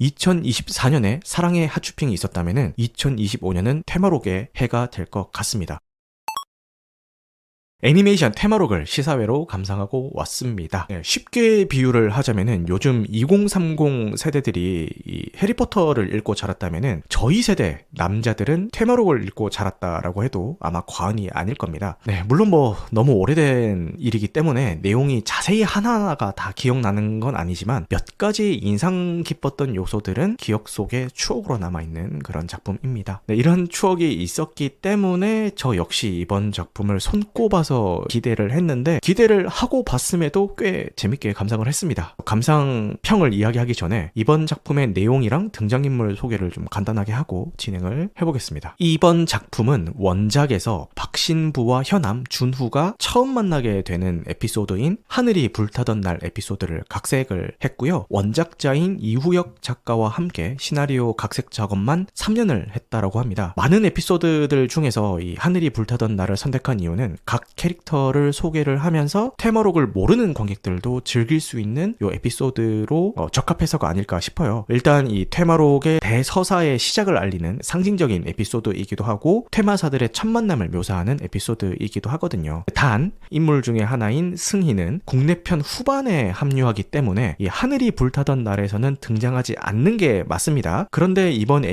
2024년에 사랑의 핫쇼핑이 있었다면 2025년은 테마록의 해가 될 것 같습니다. 애니메이션 테마록을 시사회로 감상하고 왔습니다. 쉽게 비유를 하자면은 요즘 2030 세대들이 이 해리포터를 읽고 자랐다면은 저희 세대 남자들은 테마록을 읽고 자랐다라고 해도 아마 과언이 아닐 겁니다. 물론 너무 오래된 일이기 때문에 내용이 자세히 하나하나가 다 기억나는 건 아니지만 몇 가지 인상 깊었던 요소들은 기억 속에 추억으로 남아있는 그런 작품입니다. 이런 추억이 있었기 때문에 저 역시 이번 작품을 손꼽아서 기대를 했는데 기대를 하고 봤음에도 꽤 재밌게 감상을 했습니다. 감상평을 이야기하기 전에 이번 작품의 내용이랑 등장인물 소개를 좀 간단하게 하고 진행을 해보겠습니다. 이번 작품은 원작에서 박신부와 현암, 준후가 처음 만나게 되는 에피소드인 하늘이 불타던 날 에피소드를 각색을 했고요. 원작자인 이후역 작가와 함께 시나리오 각색 작업만 3년을 했다라고 합니다. 많은 에피소드들 중에서 이 하늘이 불타던 날을 선택한 이유는 각 캐릭터를 소개를 하면서 테마록을 모르는 관객들도 즐길 수 있는 이 에피소드로 적합해서가 아닐까 싶어요. 일단 이 테마록의 대서사의 시작을 알리는 상징적인 에피소드이기도 하고 테마사들의 첫 만남을 묘사하는 에피소드이기도 하거든요. 단 인물 중에 하나인 승희는 국내편 후반에 합류하기 때문에 이 하늘이 불타던 날에서는 등장하지 않는 게 맞습니다. 그런데 이번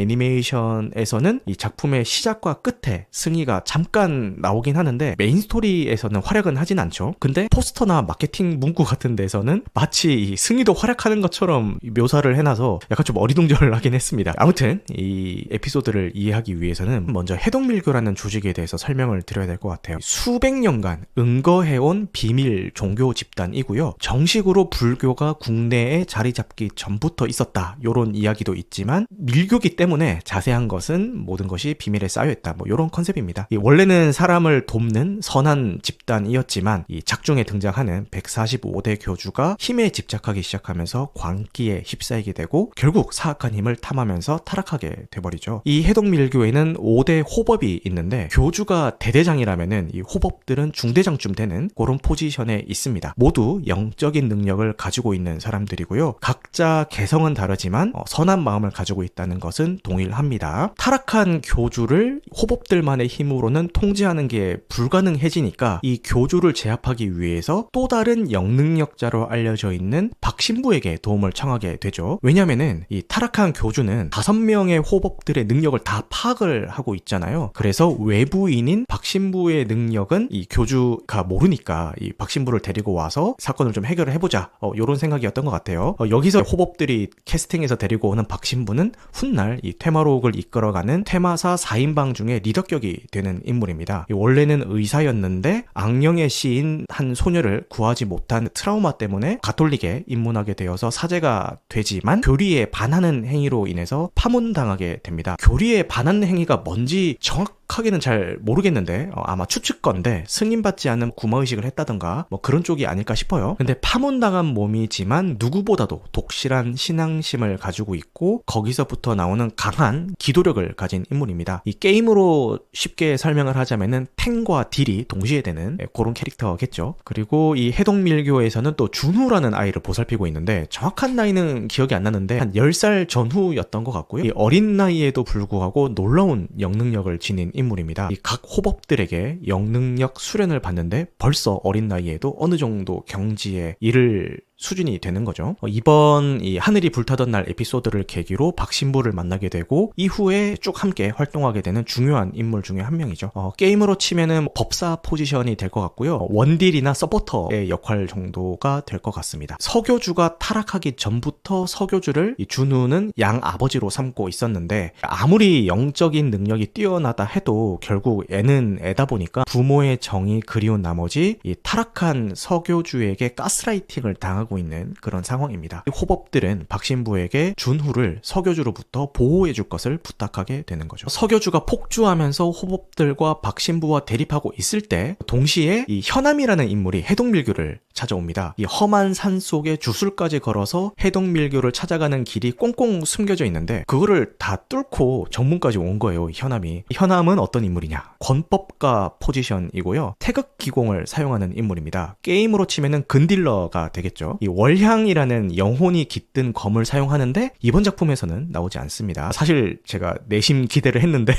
애니메이션에서는 이 작품의 시작과 끝에 승희가 잠깐 나오긴 하는데 메인 스토리에서는 활약은 하진 않죠. 근데 포스터나 마케팅 문구 같은 데서는 마치 이 승희도 활약하는 것처럼 묘사를 해놔서 약간 좀 어리둥절하긴 했습니다. 아무튼 이 에피소드를 이해하기 위해서는 먼저 해동밀교라는 조직에 대해서 설명을 드려야 될 것 같아요. 수백 년간 응거해온 비밀 종교 집단이고요. 정식으로 불교가 국내에 자리 잡기 전부터 있었다. 요런 이야기도 있지만 밀교기 때문에 자세한 것은 모든 것이 비밀에 쌓여있다. 요런 컨셉입니다. 원래는 사람을 돕는 선한 집단이었지만 이 작중에 등장하는 145대 교주가 힘에 집착하기 시작하면서 광기에 휩싸이게 되고 결국 사악한 힘을 탐하면서 타락하게 돼버리죠. 이 해동밀교에는 5대 호법이 있는데 교주가 대대장이라면은 이 호법들은 중대장쯤 되는 그런 포지션에 있습니다. 모두 영적인 능력을 가지고 있는 사람들이고요. 각자 개성은 다르지만 선한 마음을 가지고 있다는 것은 동일합니다. 타락한 교주를 호법들만의 힘으로는 통제하는 게 불가능해지니까 이 교주를 제압하기 위해서 또 다른 영능력자로 알려져 있는 박신부에게 도움을 청하게 되죠. 왜냐면은 이 타락한 교주는 5명의 호법들의 능력을 다 파악을 하고 있잖아요. 그래서 외부인인 박신부의 능력은 이 교주가 모르니까 이 박신부를 데리고 와서 사건을 좀 해결을 해보자. 요런 생각이었던 것 같아요. 여기서 호법들이 캐스팅해서 데리고 오는 박신부는 훗날 이 테마록을 이끌어가는 테마사 4인방 중에 리더격이 되는 인물입니다. 원래는 의사였는데 악령의 씨인 한 소녀를 구하지 못한 트라우마 때문에 가톨릭에 입문하게 되어서 사제가 되지만 교리에 반하는 행위로 인해서 파문당하게 됩니다. 교리에 반하는 행위가 뭔지 정확하게는 잘 모르겠는데 아마 추측건데 승인받지 않은 구마의식을 했다던가 그런 쪽이 아닐까 싶어요. 근데 파문당한 몸이지만 누구보다도 독실한 신앙심을 가지고 있고 거기서부터 나오는 강한 기도력을 가진 인물입니다. 이 게임으로 쉽게 설명을 하자면은 탱과 딜이 동시에 되는 그런 캐릭터겠죠. 그리고 이 해동밀교에서는 또 준후라는 아이를 보살피고 있는데 정확한 나이는 기억이 안 나는데 한 10살 전후였던 것 같고요. 이 어린 나이에도 불구하고 놀라운 영능력을 지닌 인물입니다. 이 각 호법들에게 영능력 수련을 받는데 벌써 어린 나이에도 어느 정도 경지에 이를 수준이 되는 거죠. 이번 이 하늘이 불타던 날 에피소드를 계기로 박신부를 만나게 되고 이후에 쭉 함께 활동하게 되는 중요한 인물 중에 한 명이죠. 게임으로 치면은 법사 포지션이 될 것 같고요. 원딜이나 서포터의 역할 정도가 될 것 같습니다. 서교주가 타락하기 전부터 서교주를 이 준우는 양 아버지로 삼고 있었는데 아무리 영적인 능력이 뛰어나다 해도 결국 애는 애다 보니까 부모의 정이 그리운 나머지 이 타락한 서교주에게 가스라이팅을 당하고 있는 그런 상황입니다. 호법들은 박신부에게 준후를 서교주로부터 보호해줄 것을 부탁하게 되는 거죠. 서교주가 폭주하면서 호법들과 박신부와 대립하고 있을 때 동시에 이 현암이라는 인물이 해동밀교를 찾아옵니다. 이 험한 산 속에 주술까지 걸어서 해동밀교를 찾아가는 길이 꽁꽁 숨겨져 있는데 그거를 다 뚫고 정문까지 온 거예요. 현암이. 현암은 어떤 인물이냐? 권법가 포지션이고요. 태극 기공을 사용하는 인물입니다. 게임으로 치면은 근딜러가 되겠죠. 있고요. 이 월향이라는 영혼이 깃든 검을 사용하는데 이번 작품에서는 나오지 않습니다. 사실 제가 내심 기대를 했는데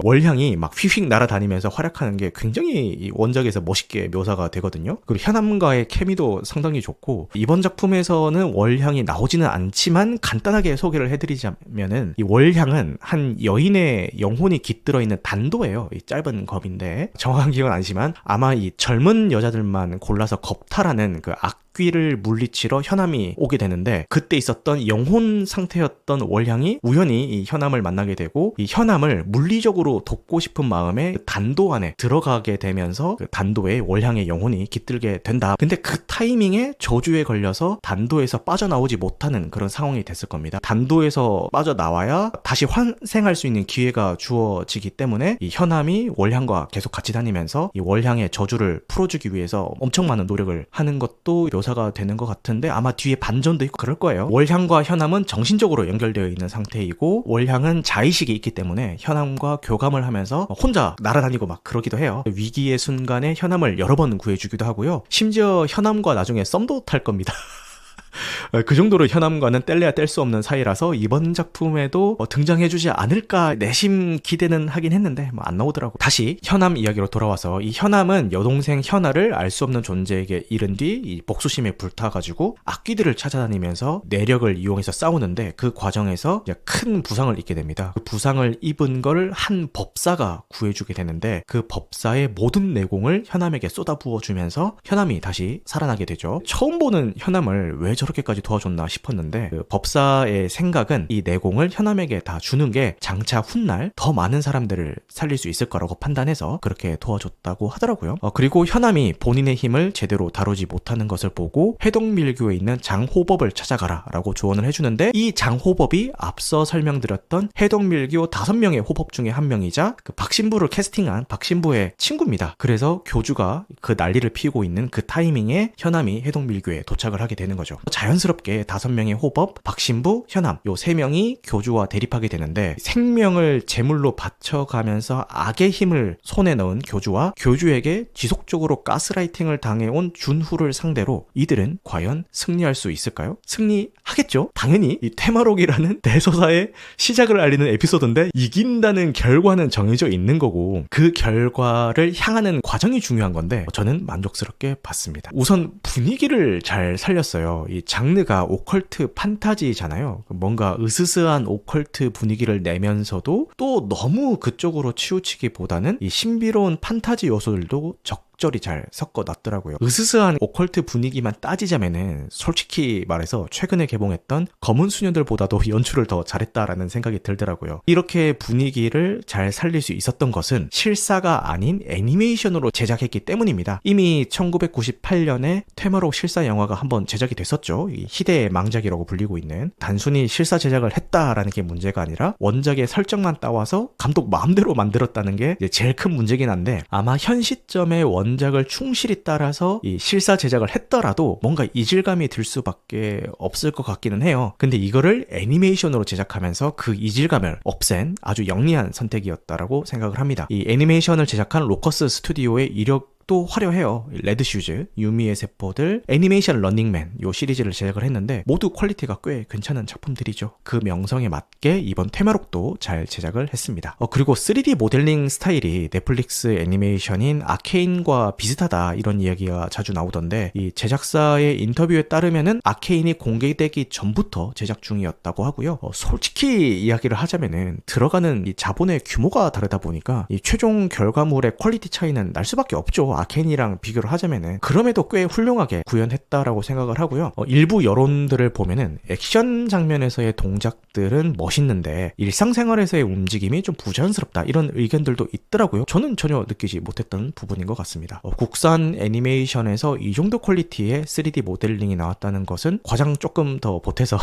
월향이 막 휙휙 날아다니면서 활약하는 게 굉장히 원작에서 멋있게 묘사가 되거든요. 그리고 현암과의 케미도 상당히 좋고, 이번 작품에서는 월향이 나오지는 않지만 간단하게 소개를 해드리자면은, 이 월향은 한 여인의 영혼이 깃들어 있는 단도예요. 이 짧은 겁인데 정확한 기억은 아니지만 아마 이 젊은 여자들만 골라서 겁탈하는 그 악귀를 물리치러 현암이 오게 되는데, 그때 있었던 영혼 상태였던 월향이 우연히 이 현암을 만나게 되고, 이 현암을 물리적으로 돕고 싶은 마음에 그 단도 안에 들어가게 되면서 그 단도에 월향의 영혼이 깃들게 된다. 근데 그 타이밍에 저주에 걸려서 단도에서 빠져나오지 못하는 그런 상황이 됐을 겁니다. 단도에서 빠져나와야 다시 환생할 수 있는 기회가 주어지기 때문에 이 현암이 월향과 계속 같이 다니면서 이 월향의 저주를 풀어주기 위해서 엄청 많은 노력을 하는 것도 묘사가 되는 것 같은데, 아마 뒤에 반전도 있고 그럴 거예요. 월향과 현암은 정신적으로 연결되어 있는 상태이고, 월향은 자의식이 있기 때문에 현암과 교감을 하면서 혼자 날아다니고 막 그러기도 해요. 위기의 순간에 현암을 여러 번 구해주기도 하고요. 심지어 현암과 나중에 썸도 탈 겁니다. 그 정도로 현암과는 뗄래야 뗄 수 없는 사이라서 이번 작품에도 등장해주지 않을까 내심 기대는 하긴 했는데 안 나오더라고. 다시 현암 이야기로 돌아와서, 이 현암은 여동생 현아를 알 수 없는 존재에게 잃은 뒤 이 복수심에 불타가지고 악귀들을 찾아다니면서 내력을 이용해서 싸우는데, 그 과정에서 이제 큰 부상을 입게 됩니다. 그 부상을 입은 걸 한 법사가 구해주게 되는데, 그 법사의 모든 내공을 현암에게 쏟아부어주면서 현암이 다시 살아나게 되죠. 처음 보는 현암을 왜 저렇게까지 도와줬나 싶었는데, 그 법사의 생각은 이 내공을 현암에게 다 주는 게 장차 훗날 더 많은 사람들을 살릴 수 있을 거라고 판단해서 그렇게 도와줬다고 하더라고요. 그리고 현암이 본인의 힘을 제대로 다루지 못하는 것을 보고 해동밀교에 있는 장호법을 찾아가라 라고 조언을 해주는데, 이 장호법이 앞서 설명드렸던 해동밀교 5명의 호법 중에 한 명이자 그 박신부를 캐스팅한 박신부의 친구입니다. 그래서 교주가 그 난리를 피우고 있는 그 타이밍에 현암이 해동밀교에 도착을 하게 되는 거죠. 자연스럽게 5명의 호법, 박신부, 현암 요 3명이 교주와 대립하게 되는데, 생명을 제물로 바쳐가면서 악의 힘을 손에 넣은 교주와 교주에게 지속적으로 가스라이팅을 당해온 준후를 상대로 이들은 과연 승리할 수 있을까요? 승리하겠죠? 당연히 이 테마록이라는 대소사의 시작을 알리는 에피소드인데, 이긴다는 결과는 정해져 있는 거고 그 결과를 향하는 과정이 중요한 건데, 저는 만족스럽게 봤습니다. 우선 분위기를 잘 살렸어요. 이 장르가 오컬트 판타지잖아요. 뭔가 으스스한 오컬트 분위기를 내면서도 또 너무 그쪽으로 치우치기보다는 이 신비로운 판타지 요소들도 적절히 잘 섞어놨더라고요. 으스스한 오컬트 분위기만 따지자면은 솔직히 말해서 최근에 개봉했던 검은 수녀들보다도 연출을 더 잘했다라는 생각이 들더라고요. 이렇게 분위기를 잘 살릴 수 있었던 것은 실사가 아닌 애니메이션으로 제작했기 때문입니다. 이미 1998년에 테마록 실사 영화가 한번 제작이 됐었죠. 이 희대의 망작이라고 불리고 있는. 단순히 실사 제작을 했다라는 게 문제가 아니라 원작의 설정만 따와서 감독 마음대로 만들었다는 게 이제 제일 큰 문제긴 한데, 아마 현 시점에 원작을 충실히 따라서 이 실사 제작을 했더라도 뭔가 이질감이 들 수밖에 없을 것 같기는 해요. 근데 이거를 애니메이션으로 제작하면서 그 이질감을 없앤 아주 영리한 선택이었다라고 생각을 합니다. 이 애니메이션을 제작한 로커스 스튜디오의 이력 또 화려해요. 레드슈즈, 유미의 세포들, 애니메이션 런닝맨 요 시리즈를 제작을 했는데 모두 퀄리티가 꽤 괜찮은 작품들이죠. 그 명성에 맞게 이번 테마록도 잘 제작을 했습니다. 그리고 3D 모델링 스타일이 넷플릭스 애니메이션인 아케인과 비슷하다 이런 이야기가 자주 나오던데, 이 제작사의 인터뷰에 따르면은 아케인이 공개되기 전부터 제작 중이었다고 하고요. 솔직히 이야기를 하자면은 들어가는 이 자본의 규모가 다르다 보니까 이 최종 결과물의 퀄리티 차이는 날 수밖에 없죠. 아케인이랑 비교를 하자면은. 그럼에도 꽤 훌륭하게 구현했다라고 생각을 하고요. 일부 여론들을 보면은 액션 장면에서의 동작들은 멋있는데 일상생활에서의 움직임이 좀 부자연스럽다 이런 의견들도 있더라고요. 저는 전혀 느끼지 못했던 부분인 것 같습니다. 국산 애니메이션에서 이 정도 퀄리티의 3D 모델링이 나왔다는 것은 과장 조금 더 보태서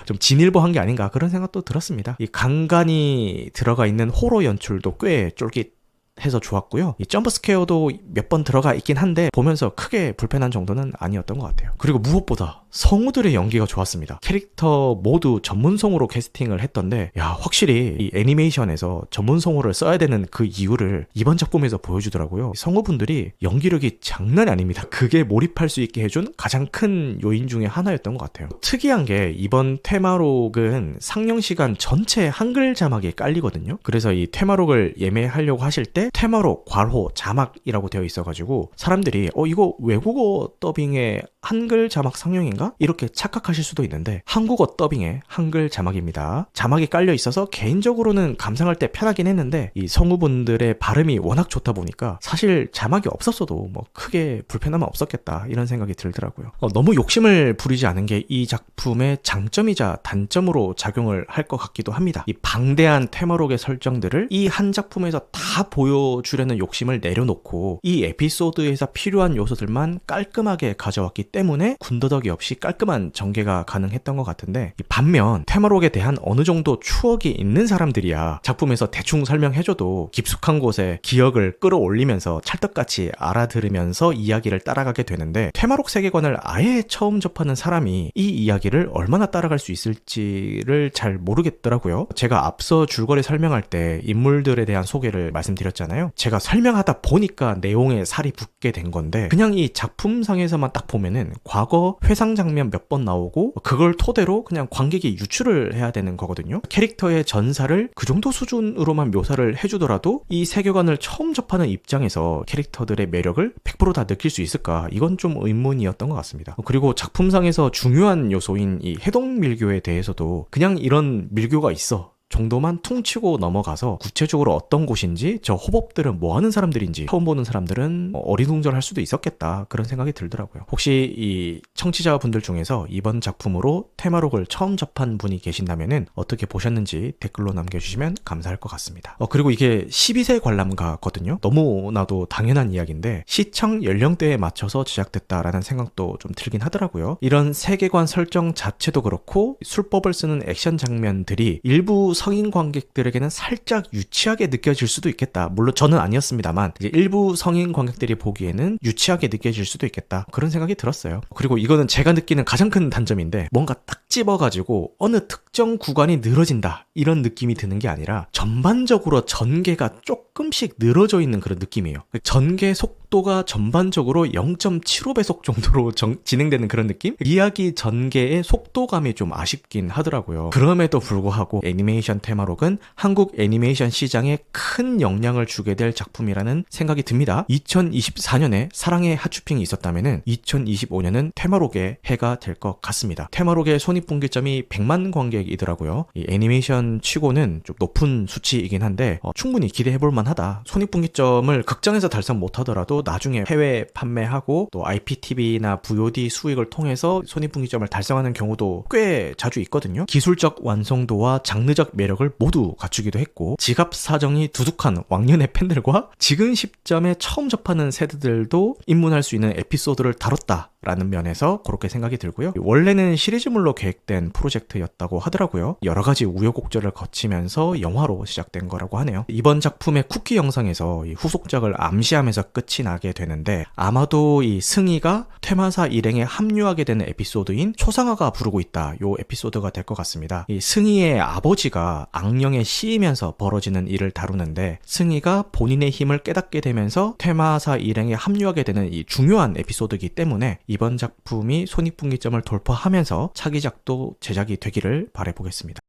좀 진일보한 게 아닌가 그런 생각도 들었습니다. 이 간간이 들어가 있는 호러 연출도 꽤 쫄깃 해서 좋았고요. 이 점프 스퀘어도 몇 번 들어가 있긴 한데 보면서 크게 불편한 정도는 아니었던 것 같아요. 그리고 무엇보다 성우들의 연기가 좋았습니다. 캐릭터 모두 전문 성우로 캐스팅을 했던데 야, 확실히 이 애니메이션에서 전문 성우를 써야 되는 그 이유를 이번 작품에서 보여주더라고요. 성우분들이 연기력이 장난이 아닙니다. 그게 몰입할 수 있게 해준 가장 큰 요인 중에 하나였던 것 같아요. 특이한 게 이번 테마록은 상영 시간 전체 한글 자막이 깔리거든요. 그래서 이 테마록을 예매하려고 하실 때 테마록 괄호 자막이라고 되어 있어가지고 사람들이 이거 외국어 더빙의 한글 자막 상영인가? 이렇게 착각하실 수도 있는데 한국어 더빙의 한글 자막입니다. 자막이 깔려 있어서 개인적으로는 감상할 때 편하긴 했는데 이 성우분들의 발음이 워낙 좋다 보니까 사실 자막이 없었어도 뭐 크게 불편함은 없었겠다 이런 생각이 들더라고요. 너무 욕심을 부리지 않은 게 이 작품의 장점이자 단점으로 작용을 할 것 같기도 합니다. 이 방대한 테마록의 설정들을 이 한 작품에서 다 보여주려는 욕심을 내려놓고 이 에피소드에서 필요한 요소들만 깔끔하게 가져왔기 때문에 군더더기 없이 깔끔한 전개가 가능했던 것 같은데 반면 테마록에 대한 어느 정도 추억이 있는 사람들이야 작품에서 대충 설명해줘도 깊숙한 곳에 기억을 끌어올리면서 찰떡같이 알아들으면서 이야기를 따라가게 되는데 테마록 세계관을 아예 처음 접하는 사람이 이 이야기를 얼마나 따라갈 수 있을지를 잘 모르겠더라고요. 제가 앞서 줄거리 설명할 때 인물들에 대한 소개를 말씀드렸잖아요. 제가 설명하다 보니까 내용에 살이 붙게 된 건데 그냥 이 작품상에서만 딱 보면은 과거 회상 장면 몇 번 나오고 그걸 토대로 그냥 관객이 유추를 해야 되는 거거든요. 캐릭터의 전사를 그 정도 수준으로만 묘사를 해주더라도 이 세계관을 처음 접하는 입장에서 캐릭터들의 매력을 100% 다 느낄 수 있을까? 이건 좀 의문이었던 것 같습니다. 그리고 작품상에서 중요한 요소인 이 해동밀교에 대해서도 그냥 이런 밀교가 있어 정도만 퉁치고 넘어가서 구체적으로 어떤 곳인지 저 호법들은 뭐 하는 사람들인지 처음 보는 사람들은 어리둥절할 수도 있었겠다 그런 생각이 들더라고요. 혹시 이 청취자분들 중에서 이번 작품으로 테마록을 처음 접한 분이 계신다면은 어떻게 보셨는지 댓글로 남겨주시면 감사할 것 같습니다. 그리고 이게 12세 관람가거든요. 너무나도 당연한 이야기인데 시청 연령대에 맞춰서 제작됐다라는 생각도 좀 들긴 하더라고요. 이런 세계관 설정 자체도 그렇고 술법을 쓰는 액션 장면들이 일부 성인 관객들에게는 살짝 유치하게 느껴질 수도 있겠다. 물론 저는 아니었습니다만 이제 일부 성인 관객들이 보기에는 유치하게 느껴질 수도 있겠다. 그런 생각이 들었어요. 그리고 이거는 제가 느끼는 가장 큰 단점인데 뭔가 딱 집어가지고 어느 특정 구간이 늘어진다. 이런 느낌이 드는 게 아니라 전반적으로 전개가 조금씩 늘어져 있는 그런 느낌이에요. 전개 속도가 전반적으로 0.75배속 정도로 진행되는 그런 느낌? 이야기 전개의 속도감이 좀 아쉽긴 하더라고요. 그럼에도 불구하고 애니메이션 테마록은 한국 애니메이션 시장에 큰 영향을 주게 될 작품이라는 생각이 듭니다. 2024년에 사랑의 하츄핑이 있었다면 2025년은 테마록의 해가 될 것 같습니다. 테마록의 손익분기점이 100만 관객이더라고요. 이 애니메이션 치고는 좀 높은 수치이긴 한데 충분히 기대해볼 만하다. 손익분기점을 극장에서 달성 못하더라도 나중에 해외 판매하고 또 IPTV나 VOD 수익을 통해서 손익분기점을 달성하는 경우도 꽤 자주 있거든요. 기술적 완성도와 장르적 매력을 모두 갖추기도 했고 지갑 사정이 두둑한 왕년의 팬들과 지금 시점에 처음 접하는 세대들도 입문할 수 있는 에피소드를 다뤘다라는 면에서 그렇게 생각이 들고요. 원래는 시리즈물로 계획된 프로젝트였다고 하더라고요. 여러 가지 우여곡절을 거치면서 영화로 시작된 거라고 하네요. 이번 작품의 쿠키 영상에서 이 후속작을 암시하면서 끝이 나게 되는데 아마도 이 승희가 퇴마사 일행에 합류하게 되는 에피소드인 초상화가 부르고 있다. 요 에피소드가 될 것 같습니다. 이 승희의 아버지가 악령에 씌이면서 벌어지는 일을 다루는데 승희가 본인의 힘을 깨닫게 되면서 퇴마사 일행에 합류하게 되는 이 중요한 에피소드이기 때문에 이번 작품이 손익분기점을 돌파하면서 차기작도 제작이 되기를 바라보겠습니다.